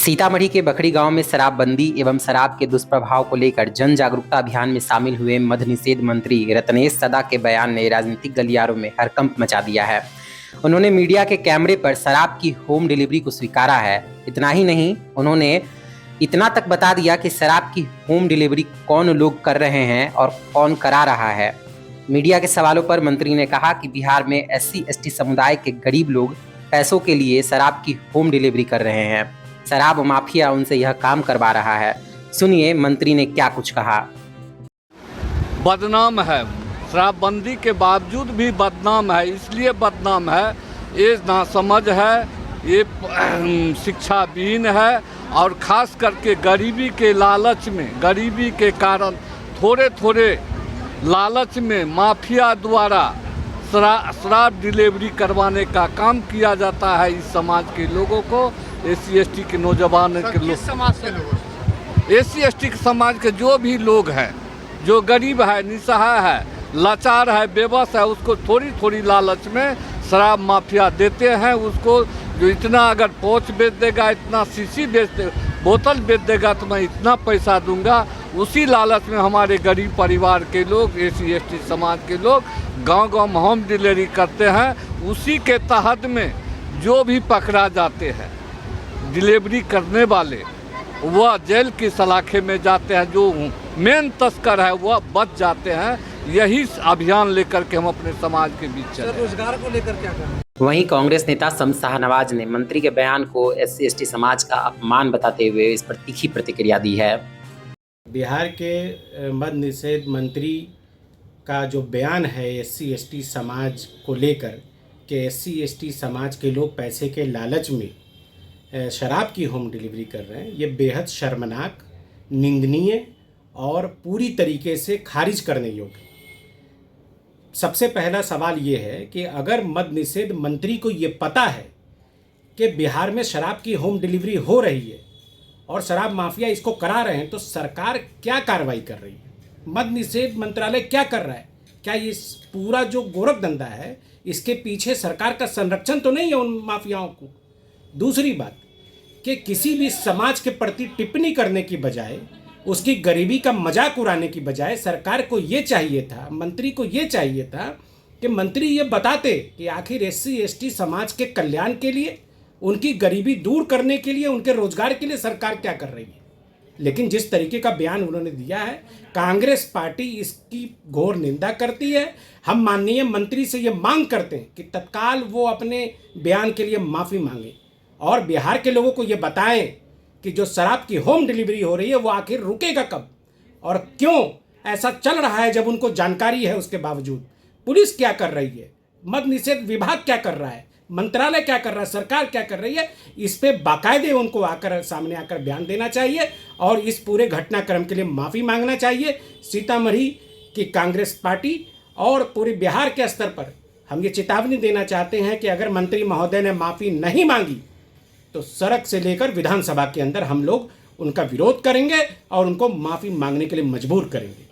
सीतामढ़ी के बखरी गांव में शराबबंदी एवं शराब के दुष्प्रभाव को लेकर जन जागरूकता अभियान में शामिल हुए मद्य निषेध मंत्री रत्नेश सदा के बयान ने राजनीतिक गलियारों में हड़कंप मचा दिया है। उन्होंने मीडिया के कैमरे पर शराब की होम डिलीवरी को स्वीकारा है। इतना ही नहीं, उन्होंने इतना तक बता दिया कि शराब की होम डिलीवरी कौन लोग कर रहे हैं और कौन करा रहा है। मीडिया के सवालों पर मंत्री ने कहा कि बिहार में SC/ST समुदाय के गरीब लोग पैसों के लिए शराब की होम डिलीवरी कर रहे हैं। शराब माफिया उनसे यह काम करवा रहा है। सुनिए मंत्री ने क्या कुछ कहा। बदनाम है, शराबबंदी के बावजूद भी बदनाम है। इसलिए बदनाम है, ये नासमझ है, ये शिक्षाविहीन है और ख़ास करके गरीबी के लालच में, गरीबी के कारण थोड़े लालच में माफिया द्वारा शराब डिलीवरी करवाने का काम किया जाता है। इस समाज के लोगों को, SC/ST के नौजवान के लोग, समाज के लोग, SC/ST के समाज के जो भी लोग हैं, जो गरीब है, निसहाय है, लाचार है, बेबस है, उसको थोड़ी लालच में शराब माफिया देते हैं। उसको जो इतना अगर पौच बेच देगा, इतना शीशी बेच दे, बोतल बेच देगा तो मैं इतना पैसा दूंगा। उसी लालच में हमारे गरीब परिवार के लोग, SC/ST समाज के लोग गांव में होम डिलीवरी करते हैं। उसी के तहत में जो भी पकड़ा जाते हैं डिलीवरी करने वाले, वह जेल की सलाखे में जाते हैं। जो मेन तस्कर है वह बच जाते हैं। यही अभियान लेकर के हम अपने समाज के बीच चले। रोजगार को लेकर क्या कर रहे हैं? वहीं कांग्रेस नेता शम्स शाहनवाज ने मंत्री के बयान को SC/ST समाज का अपमान बताते हुए इस पर तीखी प्रतिक्रिया दी है। बिहार के मद्य निषेध मंत्री का जो बयान है SC/ST समाज को लेकर कि SC/ST समाज के लोग पैसे के लालच में शराब की होम डिलीवरी कर रहे हैं, ये बेहद शर्मनाक, निंदनीय और पूरी तरीके से खारिज करने योग्य। सबसे पहला सवाल ये है कि अगर मद्य निषेध मंत्री को ये पता है कि बिहार में शराब की होम डिलीवरी हो रही है और शराब माफिया इसको करा रहे हैं, तो सरकार क्या कार्रवाई कर रही है? मद्य निषेध मंत्रालय क्या कर रहा है? क्या ये पूरा जो गोरख धंधा है, इसके पीछे सरकार का संरक्षण तो नहीं है उन माफियाओं को? दूसरी बात कि किसी भी समाज के प्रति टिप्पणी करने की बजाय, उसकी गरीबी का मजाक उड़ाने की बजाय सरकार को ये चाहिए था, मंत्री को ये चाहिए था कि मंत्री ये बताते कि आखिर SC/ST समाज के कल्याण के लिए, उनकी गरीबी दूर करने के लिए, उनके रोजगार के लिए सरकार क्या कर रही है। लेकिन जिस तरीके का बयान उन्होंने दिया है, कांग्रेस पार्टी इसकी घोर निंदा करती है। हम माननीय मंत्री से ये मांग करते हैं कि तत्काल वो अपने बयान के लिए माफ़ी मांगे और बिहार के लोगों को ये बताएं कि जो शराब की होम डिलीवरी हो रही है वो आखिर रुकेगा कब और क्यों ऐसा चल रहा है, जब उनको जानकारी है उसके बावजूद। पुलिस क्या कर रही है, मद्य निषेध विभाग क्या कर रहा है, मंत्रालय क्या कर रहा है, सरकार क्या कर रही है, इस पे बाकायदे उनको आकर सामने आकर बयान देना चाहिए और इस पूरे घटनाक्रम के लिए माफ़ी मांगना चाहिए। सीतामढ़ी की कांग्रेस पार्टी और पूरे बिहार के स्तर पर हम ये चेतावनी देना चाहते हैं कि अगर मंत्री महोदय ने माफ़ी नहीं मांगी तो सड़क से लेकर विधानसभा के अंदर हम लोग उनका विरोध करेंगे और उनको माफ़ी मांगने के लिए मजबूर करेंगे।